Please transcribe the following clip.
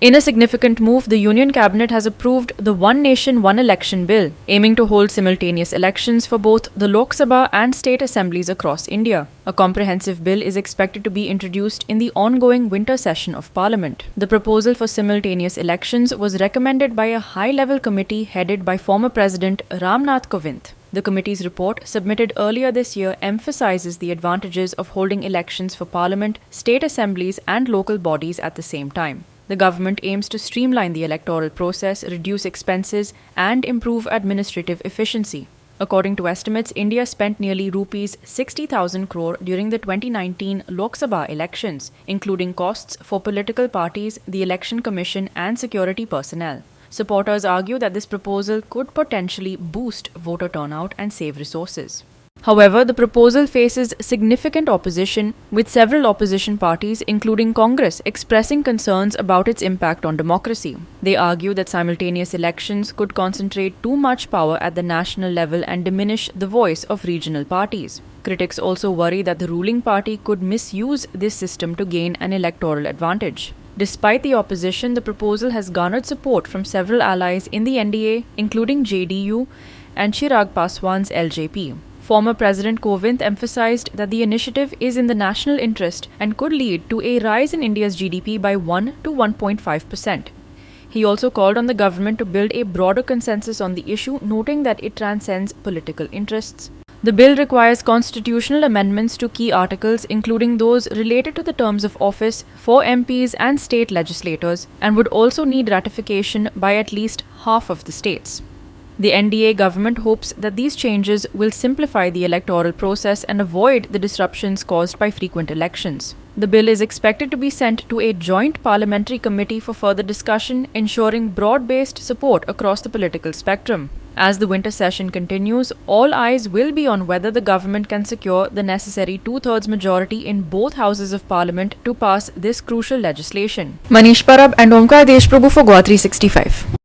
In a significant move, the Union Cabinet has approved the One Nation, One Election Bill, aiming to hold simultaneous elections for both the Lok Sabha and state assemblies across India. A comprehensive bill is expected to be introduced in the ongoing winter session of Parliament. The proposal for simultaneous elections was recommended by a high-level committee headed by former President Ram Nath Kovind. The committee's report, submitted earlier this year, emphasizes the advantages of holding elections for Parliament, state assemblies, and local bodies at the same time. The government aims to streamline the electoral process, reduce expenses, and improve administrative efficiency. According to estimates, India spent nearly rupees 60,000 crore during the 2019 Lok Sabha elections, including costs for political parties, the Election Commission, and security personnel. Supporters argue that this proposal could potentially boost voter turnout and save resources. However, the proposal faces significant opposition, with several opposition parties, including Congress, expressing concerns about its impact on democracy. They argue that simultaneous elections could concentrate too much power at the national level and diminish the voice of regional parties. Critics also worry that the ruling party could misuse this system to gain an electoral advantage. Despite the opposition, the proposal has garnered support from several allies in the NDA, including JDU and Chirag Paswan's LJP. Former President Kovind emphasized that the initiative is in the national interest and could lead to a rise in India's GDP by 1 to 1.5%. He also called on the government to build a broader consensus on the issue, noting that it transcends political interests. The bill requires constitutional amendments to key articles, including those related to the terms of office for MPs and state legislators, and would also need ratification by at least half of the states. The NDA government hopes that these changes will simplify the electoral process and avoid the disruptions caused by frequent elections. The bill is expected to be sent to a joint parliamentary committee for further discussion, ensuring broad-based support across the political spectrum. As the winter session continues, all eyes will be on whether the government can secure the necessary two-thirds majority in both houses of parliament to pass this crucial legislation. Manish Parab and Omkar Deshprabhu for Goa 365.